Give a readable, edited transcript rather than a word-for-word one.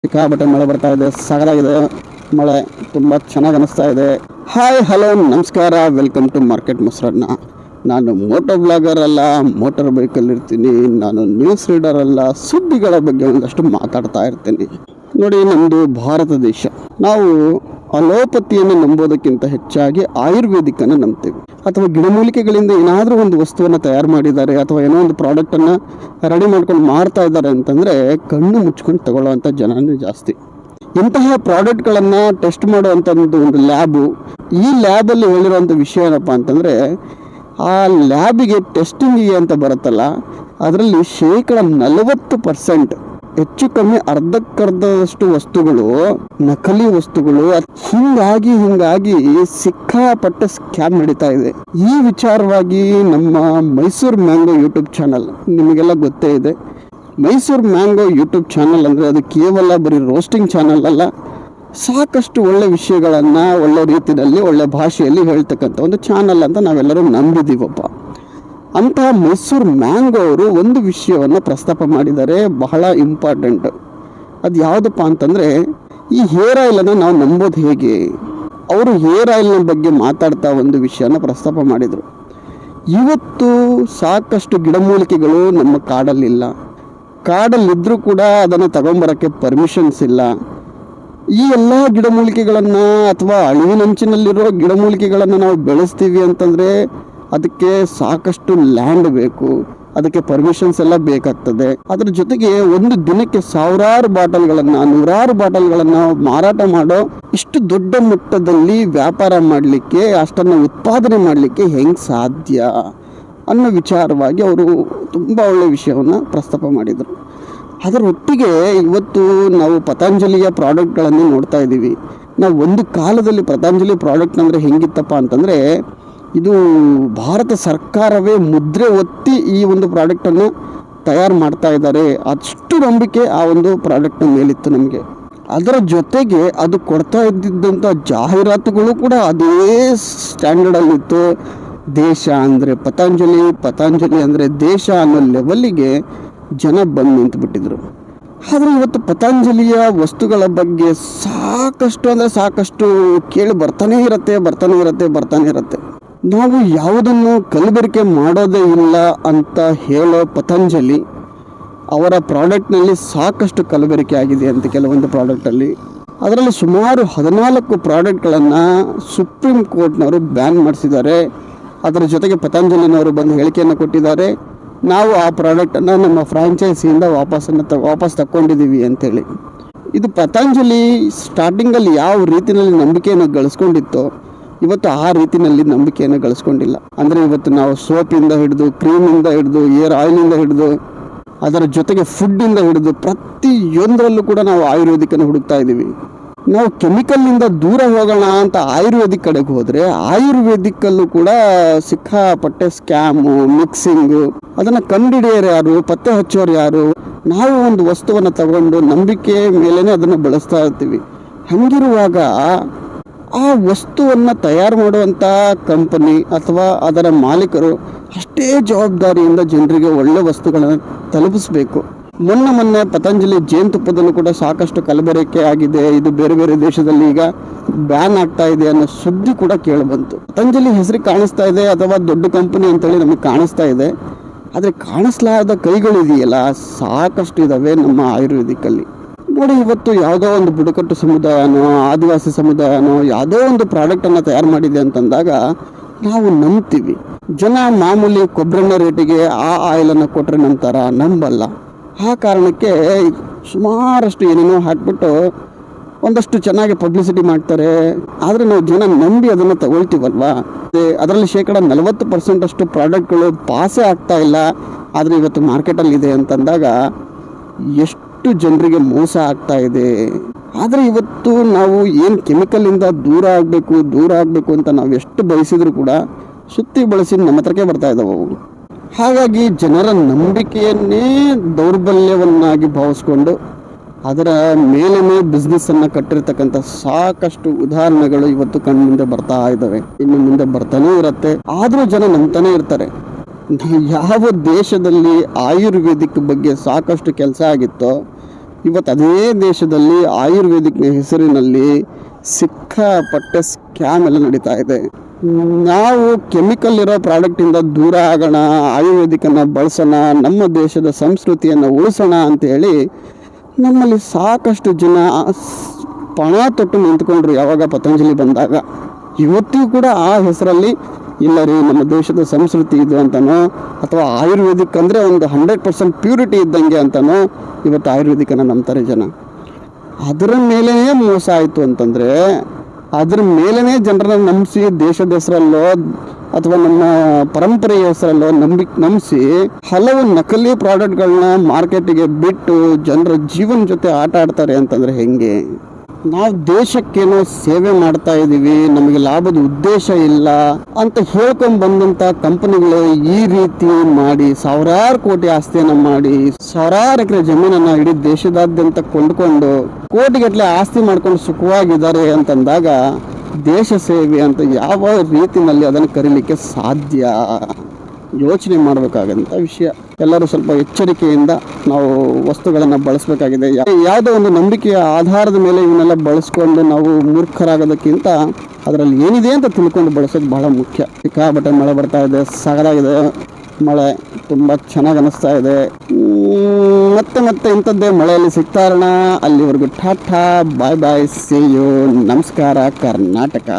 ಸಿಕ್ಕಾಪಟ್ಟೆ ಮಳೆ ಬರ್ತಾ ಇದೆ, ಸಾಗಲಾಗಿದೆ ಮಳೆ, ತುಂಬ ಚೆನ್ನಾಗಿ ಅನಿಸ್ತಾ ಇದೆ. ಹಾಯ್ ಹಲೋ ನಮಸ್ಕಾರ, ವೆಲ್ಕಮ್ ಟು ಮಾರ್ಕೆಟ್ ಮೊಸರನ್ನ. ನಾನು ಮೋಟೋ ಬ್ಲಾಗರ್ ಅಲ್ಲ, ಮೋಟರ್ ಬೈಕಲ್ಲಿ ಇರ್ತೀನಿ. ನಾನು ನ್ಯೂಸ್ ರೀಡರ್ ಅಲ್ಲ, ಸುದ್ದಿಗಳ ಬಗ್ಗೆ ಒಂದಷ್ಟು ಮಾತಾಡ್ತಾ ಇರ್ತೀನಿ. ನೋಡಿ, ನಮ್ಮದು ಭಾರತ ದೇಶ. ನಾವು ಅಲೋಪತಿಯನ್ನು ನಂಬೋದಕ್ಕಿಂತ ಹೆಚ್ಚಾಗಿ ಆಯುರ್ವೇದಿಕ್ಕನ್ನು ನಂಬ್ತೀವಿ. ಅಥವಾ ಗಿಡಮೂಲಿಕೆಗಳಿಂದ ಏನಾದರೂ ಒಂದು ವಸ್ತುವನ್ನು ತಯಾರು ಮಾಡಿದ್ದಾರೆ ಅಥವಾ ಏನೋ ಒಂದು ಪ್ರಾಡಕ್ಟನ್ನು ರೆಡಿ ಮಾಡ್ಕೊಂಡು ಮಾರ್ತಾ ಇದ್ದಾರೆ ಅಂತಂದರೆ ಕಣ್ಣು ಮುಚ್ಕೊಂಡು ತಗೊಳ್ಳೋವಂಥ ಜನನೇ ಜಾಸ್ತಿ. ಇಂತಹ ಪ್ರಾಡಕ್ಟ್ಗಳನ್ನು ಟೆಸ್ಟ್ ಮಾಡುವಂಥ ಒಂದು ಲ್ಯಾಬು, ಈ ಲ್ಯಾಬಲ್ಲಿ ಹೇಳಿರೋವಂಥ ವಿಷಯ ಏನಪ್ಪ ಅಂತಂದರೆ, ಆ ಲ್ಯಾಬಿಗೆ ಟೆಸ್ಟಿಂಗಿಗೆ ಅಂತ ಬರುತ್ತಲ್ಲ, ಅದರಲ್ಲಿ 40% ಹೆಚ್ಚು ಕಮ್ಮಿ ಅರ್ಧಕ್ಕರ್ಧದಷ್ಟು ವಸ್ತುಗಳು ನಕಲಿ ವಸ್ತುಗಳು. ಹಿಂಗಾಗಿ ಸಿಕ್ಕಾಪಟ್ಟೆ ಸ್ಕ್ಯಾಮ್ ನಡೀತಾ ಇದೆ. ಈ ವಿಚಾರವಾಗಿ ನಮ್ಮ ಮೈಸೂರು ಮ್ಯಾಂಗೋ ಯೂಟ್ಯೂಬ್ ಚಾನಲ್, ನಿಮಗೆಲ್ಲ ಗೊತ್ತೇ ಇದೆ. ಮೈಸೂರು ಮ್ಯಾಂಗೋ ಯೂಟ್ಯೂಬ್ ಚಾನಲ್ ಅಂದರೆ ಅದು ಕೇವಲ ಬರೀ ರೋಸ್ಟಿಂಗ್ ಚಾನಲ್ ಅಲ್ಲ, ಸಾಕಷ್ಟು ಒಳ್ಳೆ ವಿಷಯಗಳನ್ನು ಒಳ್ಳೆ ರೀತಿಯಲ್ಲಿ ಒಳ್ಳೆ ಭಾಷೆಯಲ್ಲಿ ಹೇಳ್ತಕ್ಕಂಥ ಒಂದು ಚಾನಲ್ ಅಂತ ನಾವೆಲ್ಲರೂ ನಂಬಿದ್ದೀವಪ್ಪ. ಅಂತಹ ಮೈಸೂರು ಮ್ಯಾಂಗೋ ಅವರು ಒಂದು ವಿಷಯವನ್ನು ಪ್ರಸ್ತಾಪ ಮಾಡಿದ್ದಾರೆ, ಬಹಳ ಇಂಪಾರ್ಟೆಂಟ್. ಅದು ಯಾವುದಪ್ಪ ಅಂತಂದರೆ, ಈ ಹೇರ್ ಆಯಿಲನ್ನು ನಾವು ನಂಬೋದು ಹೇಗೆ. ಅವರು ಹೇರ್ ಆಯಿಲ್ನ ಬಗ್ಗೆ ಮಾತಾಡ್ತಾ ಒಂದು ವಿಷಯನ ಪ್ರಸ್ತಾಪ ಮಾಡಿದರು. ಇವತ್ತು ಸಾಕಷ್ಟು ಗಿಡಮೂಲಿಕೆಗಳು ನಮ್ಮ ಕಾಡಲ್ಲಿಲ್ಲ, ಕಾಡಲ್ಲಿದ್ದರೂ ಕೂಡ ಅದನ್ನು ತಗೊಂಬರೋಕ್ಕೆ ಪರ್ಮಿಷನ್ಸ್ ಇಲ್ಲ. ಈ ಎಲ್ಲ ಗಿಡಮೂಲಿಕೆಗಳನ್ನು ಅಥವಾ ಅಳಿವಿನಂಚಿನಲ್ಲಿರೋ ಗಿಡಮೂಲಿಕೆಗಳನ್ನು ನಾವು ಬೆಳೆಸ್ತೀವಿ ಅಂತಂದರೆ ಅದಕ್ಕೆ ಸಾಕಷ್ಟು ಲ್ಯಾಂಡ್ ಬೇಕು, ಅದಕ್ಕೆ ಪರ್ಮಿಷನ್ಸ್ ಎಲ್ಲ ಬೇಕಾಗ್ತದೆ. ಅದ್ರ ಜೊತೆಗೆ ಒಂದು ದಿನಕ್ಕೆ ನೂರಾರು ಬಾಟಲ್ಗಳನ್ನು ಮಾರಾಟ ಮಾಡೋ ಇಷ್ಟು ದೊಡ್ಡ ಮಟ್ಟದಲ್ಲಿ ವ್ಯಾಪಾರ ಮಾಡಲಿಕ್ಕೆ, ಅಷ್ಟನ್ನು ಉತ್ಪಾದನೆ ಮಾಡಲಿಕ್ಕೆ ಹೆಂಗೆ ಸಾಧ್ಯ ಅನ್ನೋ ವಿಚಾರವಾಗಿ ಅವರು ತುಂಬ ಒಳ್ಳೆಯ ವಿಷಯವನ್ನು ಪ್ರಸ್ತಾಪ ಮಾಡಿದರು. ಅದರೊಟ್ಟಿಗೆ ಇವತ್ತು ನಾವು ಪತಂಜಲಿಯ ಪ್ರಾಡಕ್ಟ್ಗಳನ್ನು ನೋಡ್ತಾ ಇದ್ದೀವಿ. ನಾವು ಒಂದು ಕಾಲದಲ್ಲಿ ಪತಂಜಲಿ ಪ್ರಾಡಕ್ಟ್ ಅಂದರೆ ಹೆಂಗಿತ್ತಪ್ಪ ಅಂತಂದರೆ, ಇದು ಭಾರತ ಸರ್ಕಾರವೇ ಮುದ್ರೆ ಒತ್ತಿ ಈ ಒಂದು ಪ್ರಾಡಕ್ಟನ್ನು ತಯಾರು ಮಾಡ್ತಾ ಇದ್ದಾರೆ, ಅಷ್ಟು ನಂಬಿಕೆ ಆ ಒಂದು ಪ್ರಾಡಕ್ಟ್ನ ಮೇಲಿತ್ತು ನಮಗೆ. ಅದರ ಜೊತೆಗೆ ಅದು ಕೊಡ್ತಾ ಇದ್ದಿದ್ದಂಥ ಜಾಹೀರಾತುಗಳು ಕೂಡ ಅದೇ ಸ್ಟ್ಯಾಂಡರ್ಡಲ್ಲಿತ್ತು. ದೇಶ ಅಂದರೆ ಪತಂಜಲಿ ಅಂದರೆ ದೇಶ ಅನ್ನೋ ಲೆವೆಲ್ಲಿಗೆ ಜನ ಬಂದು ನಿಂತುಬಿಟ್ಟಿದ್ರು. ಆದರೆ ಇವತ್ತು ಪತಂಜಲಿಯ ವಸ್ತುಗಳ ಬಗ್ಗೆ ಸಾಕಷ್ಟು ಕೇಳಿ ಬರ್ತಾನೆ ಇರುತ್ತೆ. ನಾವು ಯಾವುದನ್ನು ಕಲಬೆರಕೆ ಮಾಡೋದೇ ಇಲ್ಲ ಅಂತ ಹೇಳೋ ಪತಂಜಲಿ ಅವರ ಪ್ರಾಡಕ್ಟ್ನಲ್ಲಿ ಸಾಕಷ್ಟು ಕಲಬೆರಕೆ ಆಗಿದೆ ಅಂತ ಕೆಲವೊಂದು ಪ್ರಾಡಕ್ಟಲ್ಲಿ. ಅದರಲ್ಲಿ ಸುಮಾರು 14 ಪ್ರಾಡಕ್ಟ್ಗಳನ್ನು ಸುಪ್ರೀಂ ಕೋರ್ಟ್ನವರು ಬ್ಯಾನ್ ಮಾಡಿಸಿದ್ದಾರೆ. ಅದರ ಜೊತೆಗೆ ಪತಂಜಲಿನವರು ಬಂದು ಹೇಳಿಕೆಯನ್ನು ಕೊಟ್ಟಿದ್ದಾರೆ, ನಾವು ಆ ಪ್ರಾಡಕ್ಟನ್ನು ನಮ್ಮ ಫ್ರಾಂಚೈಸಿಯಿಂದ ವಾಪಸ್ ತಗೊಂಡಿದ್ದೀವಿ ಅಂತೇಳಿ. ಇದು ಪತಂಜಲಿ ಸ್ಟಾರ್ಟಿಂಗಲ್ಲಿ ಯಾವ ರೀತಿಯಲ್ಲಿ ನಂಬಿಕೆಯನ್ನು ಗಳಿಸ್ಕೊಂಡಿತ್ತೋ ಇವತ್ತು ಆ ರೀತಿಯಲ್ಲಿ ನಂಬಿಕೆಯನ್ನು ಗಳಿಸ್ಕೊಂಡಿಲ್ಲ. ಅಂದರೆ ಇವತ್ತು ನಾವು ಸೋಪಿಂದ ಹಿಡಿದು, ಕ್ರೀಮಿಂದ ಹಿಡಿದು, ಏರ್ ಆಯಿಲಿಂದ ಹಿಡಿದು, ಅದರ ಜೊತೆಗೆ ಫುಡ್ಡಿಂದ ಹಿಡಿದು ಪ್ರತಿಯೊಂದರಲ್ಲೂ ಕೂಡ ನಾವು ಆಯುರ್ವೇದಿಕನ್ನು ಹುಡುಕ್ತಾ ಇದ್ದೀವಿ. ನಾವು ಕೆಮಿಕಲ್ನಿಂದ ದೂರ ಹೋಗೋಣ ಅಂತ ಆಯುರ್ವೇದಿಕ್ ಕಡೆಗೆ ಹೋದರೆ ಆಯುರ್ವೇದಿಕ್ಕಲ್ಲೂ ಕೂಡ ಸಿಕ್ಕಾಪಟ್ಟೆ ಸ್ಕ್ಯಾಮು, ಮಿಕ್ಸಿಂಗು. ಅದನ್ನು ಕಂಡುಹಿಡಿಯೋರು ಯಾರು, ಪತ್ತೆ ಹಚ್ಚೋರು ಯಾರು? ನಾವು ಒಂದು ವಸ್ತುವನ್ನು ತಗೊಂಡು ನಂಬಿಕೆ ಮೇಲೇ ಅದನ್ನು ಬಳಸ್ತಾ ಇರ್ತೀವಿ. ಹಾಗಿರುವಾಗ ಆ ವಸ್ತುವನ್ನು ತಯಾರು ಮಾಡುವಂಥ ಕಂಪನಿ ಅಥವಾ ಅದರ ಮಾಲೀಕರು ಅಷ್ಟೇ ಜವಾಬ್ದಾರಿಯಿಂದ ಜನರಿಗೆ ಒಳ್ಳೆ ವಸ್ತುಗಳನ್ನು ತಲುಪಿಸಬೇಕು. ಮೊನ್ನೆ ಪತಂಜಲಿ ಜೇನುತುಪ್ಪದಲ್ಲೂ ಕೂಡ ಸಾಕಷ್ಟು ಕಲಬೆರಕೆ ಆಗಿದೆ, ಇದು ಬೇರೆ ದೇಶದಲ್ಲಿ ಈಗ ಬ್ಯಾನ್ ಆಗ್ತಾ ಇದೆ ಅನ್ನೋ ಸುದ್ದಿ ಕೂಡ ಕೇಳಿಬಂತು. ಪತಂಜಲಿ ಹೆಸರಿಗೆ ಕಾಣಿಸ್ತಾ ಇದೆ ಅಥವಾ ದೊಡ್ಡ ಕಂಪನಿ ಅಂತೇಳಿ ನಮಗೆ ಕಾಣಿಸ್ತಾ ಇದೆ, ಆದರೆ ಕಾಣಿಸ್ಲಾದ ಕೈಗಳಿದೆಯಲ್ಲ ಸಾಕಷ್ಟು ಇದ್ದಾವೆ ನಮ್ಮ ಆಯುರ್ವೇದಿಕ್ಕಲ್ಲಿ. ನೋಡಿ, ಇವತ್ತು ಯಾವುದೋ ಒಂದು ಬುಡಕಟ್ಟು ಸಮುದಾಯನೋ ಆದಿವಾಸಿ ಸಮುದಾಯನೋ ಯಾವುದೋ ಒಂದು ಪ್ರಾಡಕ್ಟನ್ನು ತಯಾರು ಮಾಡಿದೆ ಅಂತಂದಾಗ ನಾವು ನಂಬ್ತೀವಿ. ಜನ ಮಾಮೂಲಿ ಕೊಬ್ಬರೆಣ್ಣೆ ರೇಟಿಗೆ ಆ ಆಯಿಲನ್ನು ಕೊಟ್ಟರೆ ನಂಬಲ್ಲ. ಆ ಕಾರಣಕ್ಕೆ ಸುಮಾರಷ್ಟು ಏನೇನೋ ಹಾಕ್ಬಿಟ್ಟು ಒಂದಷ್ಟು ಚೆನ್ನಾಗಿ ಪಬ್ಲಿಸಿಟಿ ಮಾಡ್ತಾರೆ. ಆದರೆ ನಾವು ಜನ ನಂಬಿ ಅದನ್ನು ತಗೊಳ್ತೀವಲ್ವ. ಅದರಲ್ಲಿ 40% ಅಷ್ಟು ಪ್ರಾಡಕ್ಟ್ಗಳು ಪಾಸೇ ಆಗ್ತಾ ಇಲ್ಲ, ಆದರೆ ಇವತ್ತು ಮಾರ್ಕೆಟಲ್ಲಿ ಇದೆ ಅಂತಂದಾಗ ಎಷ್ಟು ಜನರಿಗೆ ಮೋಸ ಆಗ್ತಾ ಇದೆ. ಆದರೆ ಇವತ್ತು ನಾವು ಏನು ಕೆಮಿಕಲಿಂದ ದೂರ ಆಗಬೇಕು ಅಂತ ನಾವು ಎಷ್ಟು ಬಯಸಿದ್ರು ಕೂಡ ಸುತ್ತಿ ಬಳಸಿ ನಮ್ಮ ಹತ್ರಕ್ಕೆ ಬರ್ತಾ ಇದ್ದಾವೆ ಅವು. ಹಾಗಾಗಿ ಜನರ ನಂಬಿಕೆಯನ್ನೇ ದೌರ್ಬಲ್ಯವನ್ನಾಗಿ ಭಾವಿಸ್ಕೊಂಡು ಅದರ ಮೇಲೇ ಬಿಸ್ನೆಸ್ಸನ್ನು ಕಟ್ಟಿರ್ತಕ್ಕಂಥ ಸಾಕಷ್ಟು ಉದಾಹರಣೆಗಳು ಇವತ್ತು ಕಣ್ಮುಂದೆ ಬರ್ತಾ ಇದ್ದಾವೆ, ಇನ್ನು ಮುಂದೆ ಬರ್ತಾನೇ ಇರುತ್ತೆ. ಆದರೂ ಜನ ನಂಬ್ತಾನೆ ಇರ್ತಾರೆ. ಯಾವ ದೇಶದಲ್ಲಿ ಆಯುರ್ವೇದಿಕ್ ಬಗ್ಗೆ ಸಾಕಷ್ಟು ಕೆಲಸ ಆಗಿತ್ತೋ ಇವತ್ತು ಅದೇ ದೇಶದಲ್ಲಿ ಆಯುರ್ವೇದಿಕ್ನ ಹೆಸರಿನಲ್ಲಿ ಸಿಕ್ಕಾಪಟ್ಟೆ ಸ್ಕ್ಯಾಮ್ ಎಲ್ಲ ನಡೀತಾ ಇದೆ. ನಾವು ಕೆಮಿಕಲ್ ಇರೋ ಪ್ರಾಡಕ್ಟಿಂದ ದೂರ ಆಗೋಣ, ಆಯುರ್ವೇದಿಕನ್ನು ಬಳಸೋಣ, ನಮ್ಮ ದೇಶದ ಸಂಸ್ಕೃತಿಯನ್ನು ಉಳಿಸೋಣ ಅಂತೇಳಿ ನಮ್ಮಲ್ಲಿ ಸಾಕಷ್ಟು ಜನ ಪಣ ತೊಟ್ಟು ನಿಂತ್ಕೊಂಡ್ರು ಯಾವಾಗ ಪತಂಜಲಿ ಬಂದಾಗ. ಇವತ್ತಿಗೂ ಕೂಡ ಆ ಹೆಸರಲ್ಲಿ ಇಲ್ಲ ರೀ ನಮ್ಮ ದೇಶದ ಸಂಸ್ಕೃತಿ ಇದು ಅಂತನೋ, ಅಥವಾ ಆಯುರ್ವೇದಿಕ್ ಅಂದರೆ ಒಂದು 100% ಪ್ಯೂರಿಟಿ ಇದ್ದಂಗೆ ಅಂತನೋ ಇವತ್ತು ಆಯುರ್ವೇದಿಕನ್ನು ನಂಬ್ತಾರೆ ಜನ. ಅದರ ಮೇಲೇ ಮೋಸ ಆಯಿತು ಅಂತಂದರೆ, ಅದ್ರ ಮೇಲೇ ಜನರನ್ನ ನಂಬಿಸಿ ದೇಶದ ಹೆಸರಲ್ಲೋ ಅಥವಾ ನಮ್ಮ ಪರಂಪರೆಯ ಹೆಸರಲ್ಲೋ ನಂಬಿಸಿ ಹಲವು ನಕಲಿ ಪ್ರಾಡಕ್ಟ್ಗಳನ್ನ ಮಾರ್ಕೆಟಿಗೆ ಬಿಟ್ಟು ಜನರ ಜೀವನ ಜೊತೆ ಆಟ ಆಡ್ತಾರೆ ಅಂತಂದರೆ ಹೆಂಗೆ? ನಾವು ದೇಶಕ್ಕೇನೋ ಸೇವೆ ಮಾಡ್ತಾ ಇದ್ದೀವಿ, ನಮಗೆ ಲಾಭದ ಉದ್ದೇಶ ಇಲ್ಲ ಅಂತ ಹೇಳ್ಕೊಂಡು ಬಂದಂಥ ಕಂಪನಿಗಳು ಈ ರೀತಿ ಮಾಡಿ ಸಾವಿರಾರು ಕೋಟಿ ಆಸ್ತಿಯನ್ನು ಮಾಡಿ ಸಾವಿರಾರು ಎಕರೆ ಜಮೀನನ್ನು ಇಡೀ ದೇಶದಾದ್ಯಂತ ಕೊಂಡುಕೊಂಡು ಕೋಟಿಗಟ್ಟಲೆ ಆಸ್ತಿ ಮಾಡ್ಕೊಂಡು ಸುಖವಾಗಿದ್ದಾರೆ ಅಂತಂದಾಗ ದೇಶ ಸೇವೆ ಅಂತ ಯಾವ ರೀತಿಯಲ್ಲಿ ಅದನ್ನು ಕರೀಲಿಕ್ಕೆ ಸಾಧ್ಯ? ಯೋಚನೆ ಮಾಡಬೇಕಾದಂಥ ವಿಷಯ. ಎಲ್ಲರೂ ಸ್ವಲ್ಪ ಎಚ್ಚರಿಕೆಯಿಂದ ನಾವು ವಸ್ತುಗಳನ್ನು ಬಳಸಬೇಕಾಗಿದೆ. ಯಾವುದೋ ಒಂದು ನಂಬಿಕೆಯ ಆಧಾರದ ಮೇಲೆ ಇವನ್ನೆಲ್ಲ ಬಳಸ್ಕೊಂಡು ನಾವು ಮೂರ್ಖರಾಗೋದಕ್ಕಿಂತ ಅದರಲ್ಲಿ ಏನಿದೆ ಅಂತ ತಿಳ್ಕೊಂಡು ಬಳಸೋದು ಬಹಳ ಮುಖ್ಯ. ಸಿಕ್ಕಾಪಟ್ಟೆ ಮಳೆ ಬರ್ತಾ ಇದೆ, ಸಾಗದಾಗಿದೆ ಮಳೆ, ತುಂಬ ಚೆನ್ನಾಗಿ ಅನ್ನಿಸ್ತಾ ಇದೆ. ಮತ್ತೆ ಇಂಥದ್ದೇ ಮಳೆಯಲ್ಲಿ ಸಿಗ್ತಾ ಇರೋಣ. ಅಲ್ಲಿವರೆಗೂ ಟಾಟಾ, ಬಾಯ್ ಬಾಯ್, ಸೀ ಯು, ನಮಸ್ಕಾರ ಕರ್ನಾಟಕ.